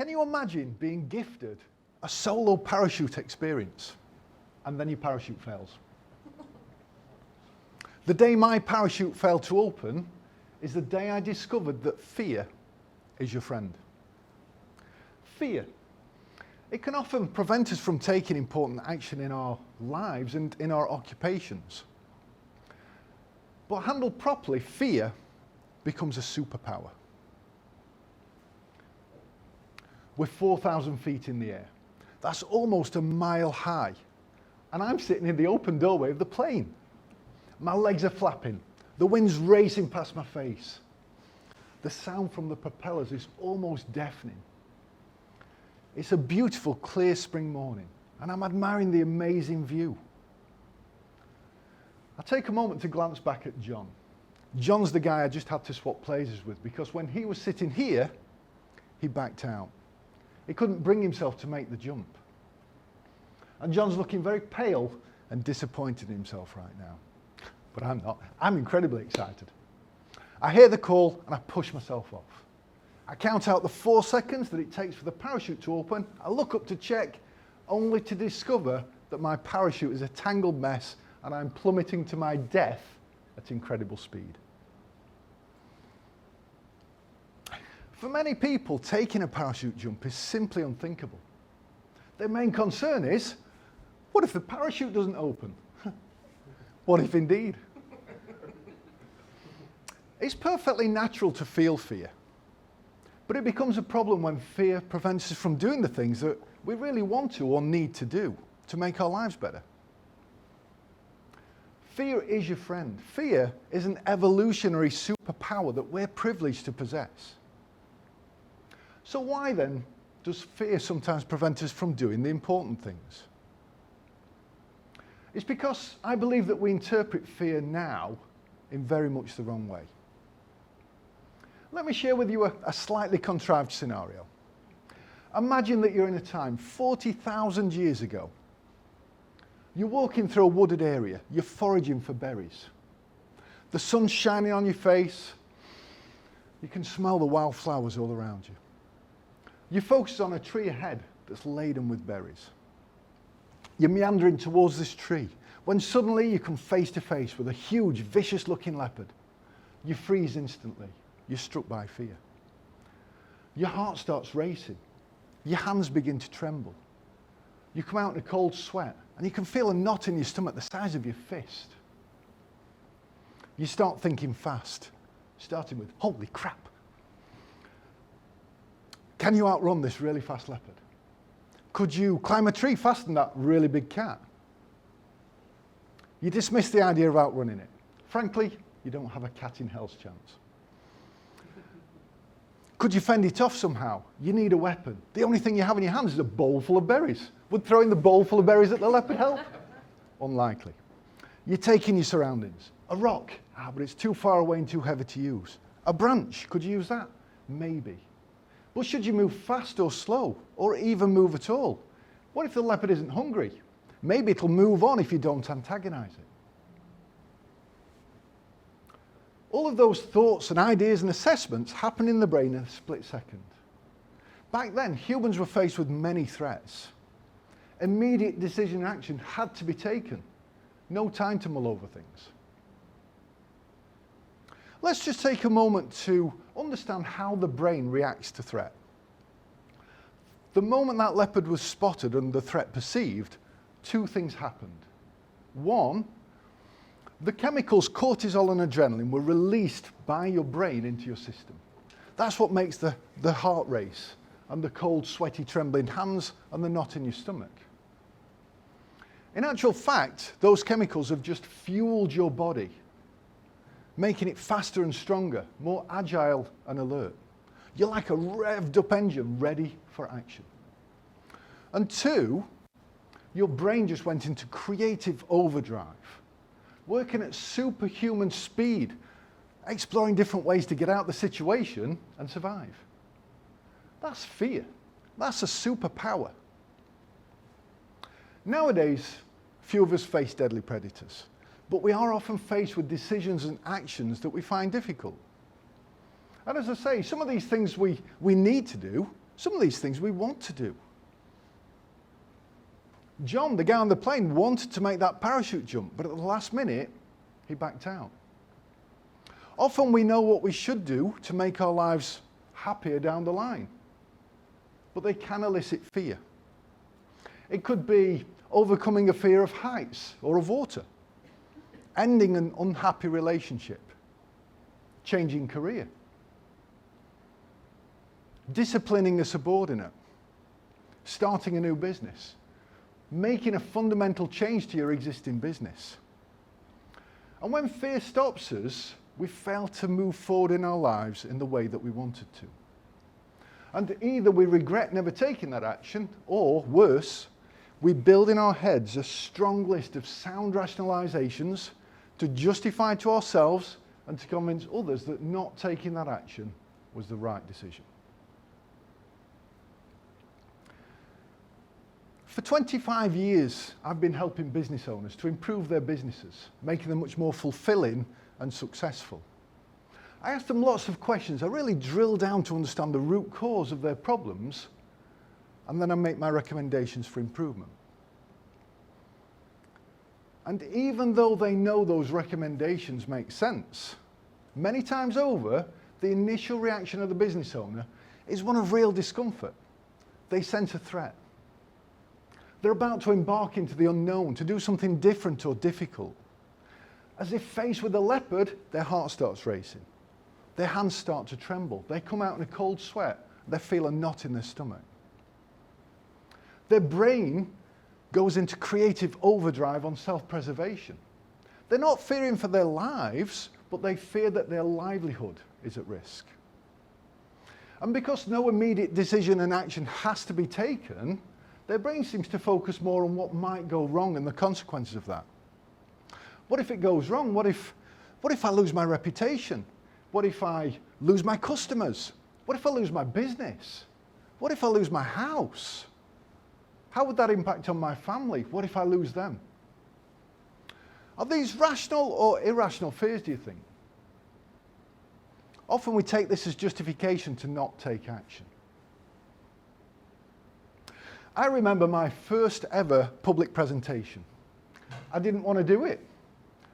Can you imagine being gifted a solo parachute experience and then your parachute fails? The day my parachute failed to open is the day I discovered that fear is your friend. Fear. It can often prevent us from taking important action in our lives and in our occupations. But handled properly, fear becomes a superpower. We're 4,000 feet in the air. That's almost a mile high. And I'm sitting in the open doorway of the plane. My legs are flapping. The wind's racing past my face. The sound from the propellers is almost deafening. It's a beautiful, clear spring morning, and I'm admiring the amazing view. I take a moment to glance back at John. John's the guy I just had to swap places with, because when he was sitting here, he backed out. He couldn't bring himself to make the jump. And John's looking very pale and disappointed in himself right now. But I'm not. I'm incredibly excited. I hear the call and I push myself off. I count out the 4 seconds that it takes for the parachute to open. I look up to check, only to discover that my parachute is a tangled mess and I'm plummeting to my death at incredible speed. For many people, taking a parachute jump is simply unthinkable. Their main concern is, what if the parachute doesn't open? What if indeed? It's perfectly natural to feel fear, but it becomes a problem when fear prevents us from doing the things that we really want to or need to do to make our lives better. Fear is your friend. Fear is an evolutionary superpower that we're privileged to possess. So why then does fear sometimes prevent us from doing the important things? It's because I believe that we interpret fear now in very much the wrong way. Let me share with you a slightly contrived scenario. Imagine that you're in a time 40,000 years ago. You're walking through a wooded area. You're foraging for berries. The sun's shining on your face. You can smell the wildflowers all around you. You focus on a tree ahead that's laden with berries. You're meandering towards this tree when suddenly you come face to face with a huge, vicious-looking leopard. You freeze instantly. You're struck by fear. Your heart starts racing. Your hands begin to tremble. You come out in a cold sweat, and you can feel a knot in your stomach the size of your fist. You start thinking fast, starting with, holy crap. Can you outrun this really fast leopard? Could you climb a tree faster than that really big cat? You dismiss the idea of outrunning it. Frankly, you don't have a cat in hell's chance. Could you fend it off somehow? You need a weapon. The only thing you have in your hands is a bowl full of berries. Would throwing the bowl full of berries at the leopard help? Unlikely. You're taking your surroundings. A rock, but it's too far away and too heavy to use. A branch, could you use that? Maybe. But should you move fast or slow, or even move at all? What if the leopard isn't hungry? Maybe it'll move on if you don't antagonize it. All of those thoughts and ideas and assessments happen in the brain in a split second. Back then, humans were faced with many threats. Immediate decision and action had to be taken. No time to mull over things. Let's just take a moment to understand how the brain reacts to threat. The moment that leopard was spotted and the threat perceived, two things happened. One, the chemicals cortisol and adrenaline were released by your brain into your system. That's what makes the heart race and the cold, sweaty, trembling hands and the knot in your stomach. In actual fact, those chemicals have just fueled your body, making it faster and stronger, more agile and alert. You're like a revved up engine ready for action. And two, your brain just went into creative overdrive, working at superhuman speed, exploring different ways to get out of the situation and survive. That's fear. That's a superpower. Nowadays, few of us face deadly predators, but we are often faced with decisions and actions that we find difficult. And as I say, some of these things we need to do, Some of these things we want to do. John, the guy on the plane, wanted to make that parachute jump, but at the last minute, he backed out. Often we know what we should do to make our lives happier down the line, but they can elicit fear. It could be overcoming a fear of heights or of water, ending an unhappy relationship, changing career, disciplining a subordinate, starting a new business, making a fundamental change to your existing business. And when fear stops us, we fail to move forward in our lives in the way that we wanted to. And either we regret never taking that action, or worse, we build in our heads a strong list of sound rationalizations to justify to ourselves and to convince others that not taking that action was the right decision. For 25 years, I've been helping business owners to improve their businesses, making them much more fulfilling and successful. I ask them lots of questions. I really drill down to understand the root cause of their problems, and then I make my recommendations for improvement. And even though they know those recommendations make sense, many times over, the initial reaction of the business owner is one of real discomfort. They sense a threat. They're about to embark into the unknown, to do something different or difficult. As if faced with a leopard, their heart starts racing. Their hands start to tremble. They come out in a cold sweat. They feel a knot in their stomach. Their brain goes into creative overdrive on self-preservation. They're not fearing for their lives, but they fear that their livelihood is at risk. And because no immediate decision and action has to be taken, their brain seems to focus more on what might go wrong and the consequences of that. What if it goes wrong? What if I lose my reputation? What if I lose my customers? What if I lose my business? What if I lose my house? How would that impact on my family? What if I lose them? Are these rational or irrational fears, do you think? Often we take this as justification to not take action. I remember my first ever public presentation. I didn't want to do it.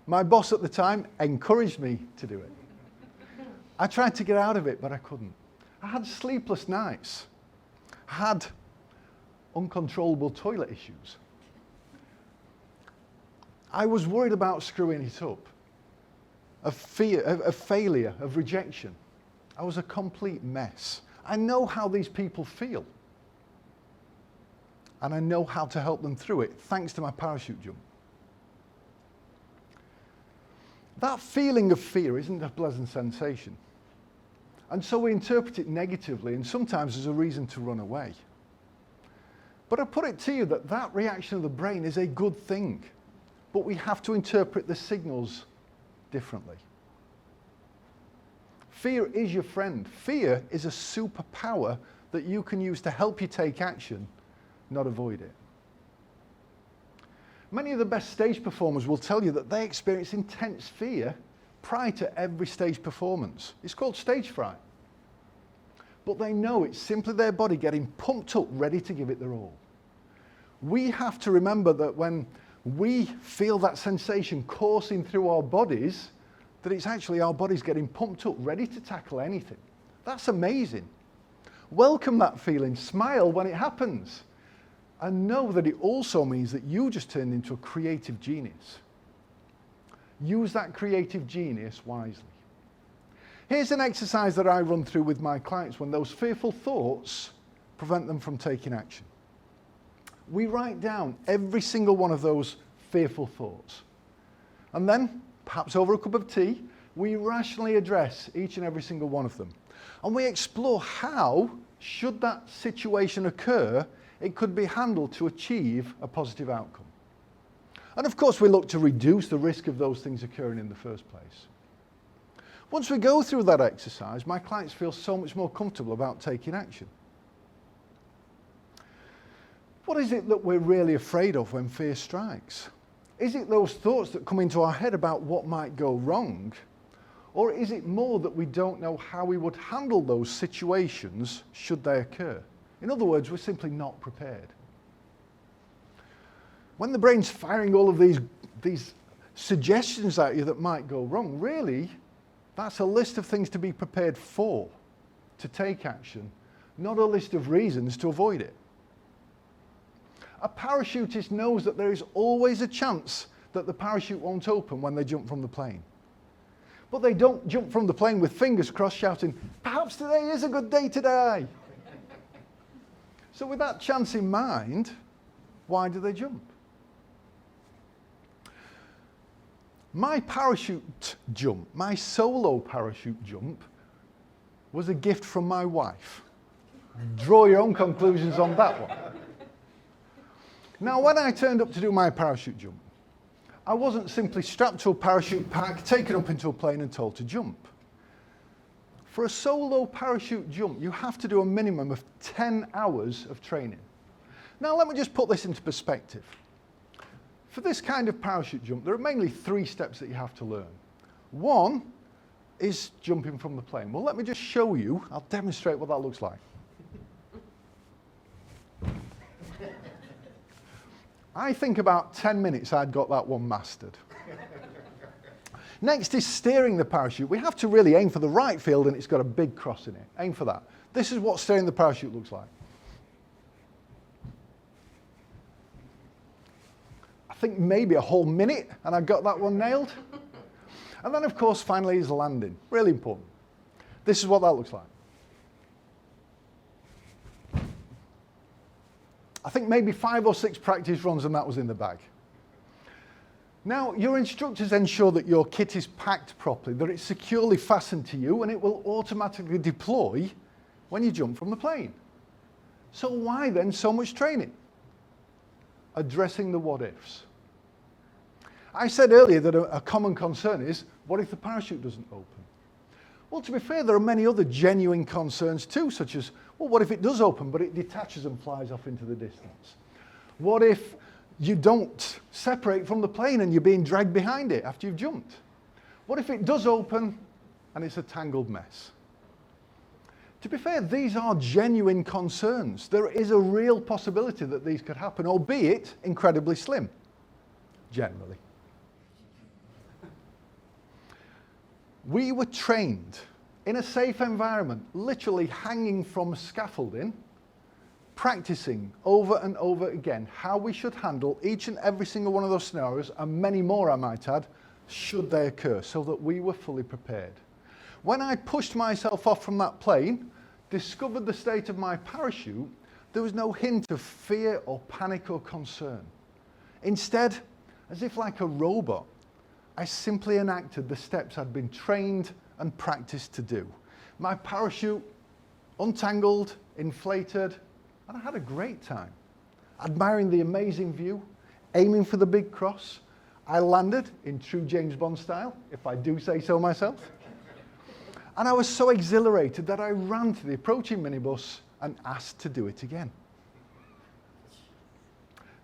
My boss at the time encouraged me to do it. I tried to get out of it, but I couldn't. I had sleepless nights. I had uncontrollable toilet issues. I was worried about screwing it up, of fear, of failure, of rejection. I was a complete mess. I know how these people feel. And I know how to help them through it, thanks to my parachute jump. That feeling of fear isn't a pleasant sensation. And so we interpret it negatively and sometimes as a reason to run away. But I put it to you that that reaction of the brain is a good thing, but we have to interpret the signals differently. Fear is your friend. Fear is a superpower that you can use to help you take action, not avoid it. Many of the best stage performers will tell you that they experience intense fear prior to every stage performance. It's called stage fright. But they know it's simply their body getting pumped up, ready to give it their all. We have to remember that when we feel that sensation coursing through our bodies, that it's actually our bodies getting pumped up, ready to tackle anything. That's amazing. Welcome that feeling, smile when it happens. And know that it also means that you just turned into a creative genius. Use that creative genius wisely. Here's an exercise that I run through with my clients when those fearful thoughts prevent them from taking action. We write down every single one of those fearful thoughts. And then, perhaps over a cup of tea, we rationally address each and every single one of them. And we explore how, should that situation occur, it could be handled to achieve a positive outcome. And of course, we look to reduce the risk of those things occurring in the first place. Once we go through that exercise, my clients feel so much more comfortable about taking action. What is it that we're really afraid of when fear strikes? Is it those thoughts that come into our head about what might go wrong? Or is it more that we don't know how we would handle those situations should they occur? In other words, we're simply not prepared. When the brain's firing all of these suggestions at you that might go wrong, really, that's a list of things to be prepared for, to take action, not a list of reasons to avoid it. A parachutist knows that there is always a chance that the parachute won't open when they jump from the plane. But they don't jump from the plane with fingers crossed shouting, "Perhaps today is a good day to die." So with that chance in mind, why do they jump? My parachute jump, my solo parachute jump, was a gift from my wife. Draw your own conclusions on that one. Now, when I turned up to do my parachute jump, I wasn't simply strapped to a parachute pack, taken up into a plane and told to jump. For a solo parachute jump, you have to do a minimum of 10 hours of training. Now, let me just put this into perspective. For this kind of parachute jump, there are mainly 3 steps that you have to learn. One is jumping from the plane. Well, let me just show you. I'll demonstrate what that looks like. I think about 10 minutes I'd got that one mastered. Next is steering the parachute. We have to really aim for the right field and it's got a big cross in it. Aim for that. This is what steering the parachute looks like. I think maybe a whole minute and I got that one nailed. And then of course finally is landing. Really important. This is what that looks like. I think maybe 5 or 6 practice runs and that was in the bag. Now, your instructors ensure that your kit is packed properly, that it's securely fastened to you and it will automatically deploy when you jump from the plane. So why then so much training? Addressing the what-ifs. I said earlier that a common concern is, what if the parachute doesn't open? Well, to be fair, there are many other genuine concerns too, such as, well, what if it does open, but it detaches and flies off into the distance? What if you don't separate from the plane and you're being dragged behind it after you've jumped? What if it does open and it's a tangled mess? To be fair, these are genuine concerns. There is a real possibility that these could happen, albeit incredibly slim, generally. We were trained in a safe environment, literally hanging from scaffolding, practicing over and over again how we should handle each and every single one of those scenarios, and many more I might add, should they occur, so that we were fully prepared. When I pushed myself off from that plane, discovered the state of my parachute, there was no hint of fear or panic or concern. Instead, as if like a robot, I simply enacted the steps I'd been trained and practiced to do. My parachute untangled, inflated, and I had a great time. Admiring the amazing view, aiming for the big cross, I landed in true James Bond style, if I do say so myself. And I was so exhilarated that I ran to the approaching minibus and asked to do it again.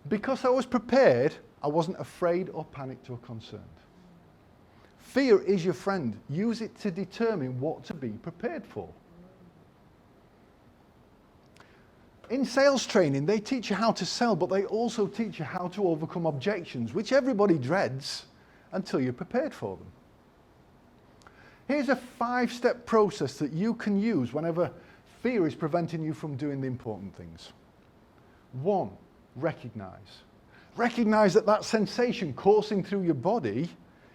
Because I was prepared, I wasn't afraid or panicked or concerned. Fear is your friend. Use it to determine what to be prepared for. In sales training, they teach you how to sell, but they also teach you how to overcome objections, which everybody dreads until you're prepared for them. Here's a 5-step process that you can use whenever fear is preventing you from doing the important things. 1, recognize. Recognize that that sensation coursing through your body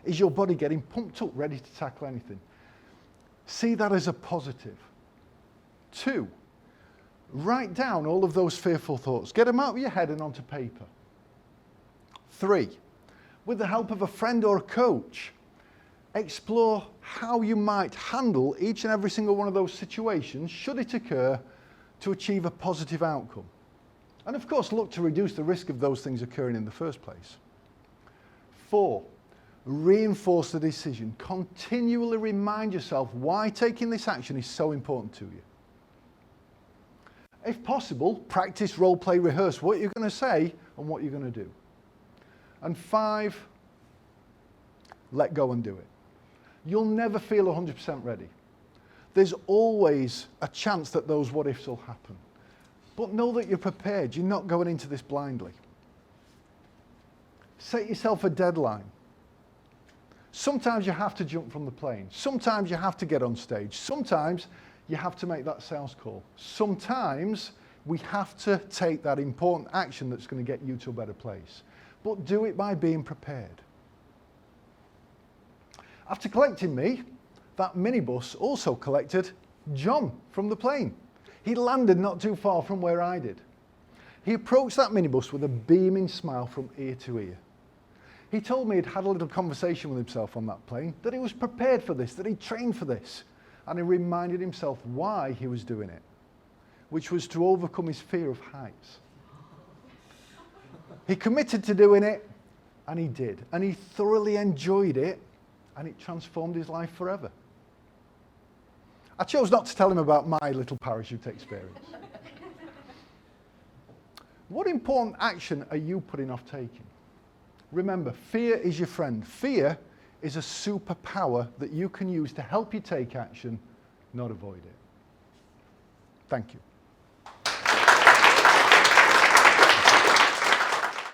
is your body getting pumped up, ready to tackle anything. See that as a positive. 2, write down all of those fearful thoughts. Get them out of your head and onto paper. 3, with the help of a friend or a coach, explore how you might handle each and every single one of those situations, should it occur, to achieve a positive outcome. And of course, look to reduce the risk of those things occurring in the first place. 4, reinforce the decision. Continually remind yourself why taking this action is so important to you. If possible, practice, role play, rehearse what you're going to say and what you're going to do. And 5, let go and do it. You'll never feel 100% ready. There's always a chance that those what-ifs will happen. But know that you're prepared. You're not going into this blindly. Set yourself a deadline. Sometimes you have to jump from the plane. Sometimes you have to get on stage. Sometimes you have to make that sales call. Sometimes we have to take that important action that's going to get you to a better place. But do it by being prepared. After collecting me, that minibus also collected John from the plane. He landed not too far from where I did. He approached that minibus with a beaming smile from ear to ear. He told me he'd had a little conversation with himself on that plane, that he was prepared for this, that he'd trained for this, and he reminded himself why he was doing it, which was to overcome his fear of heights. He committed to doing it, and he did, and he thoroughly enjoyed it, and it transformed his life forever. I chose not to tell him about my little parachute experience. What important action are you putting off taking? Remember, fear is your friend. Fear is a superpower that you can use to help you take action, not avoid it. Thank you.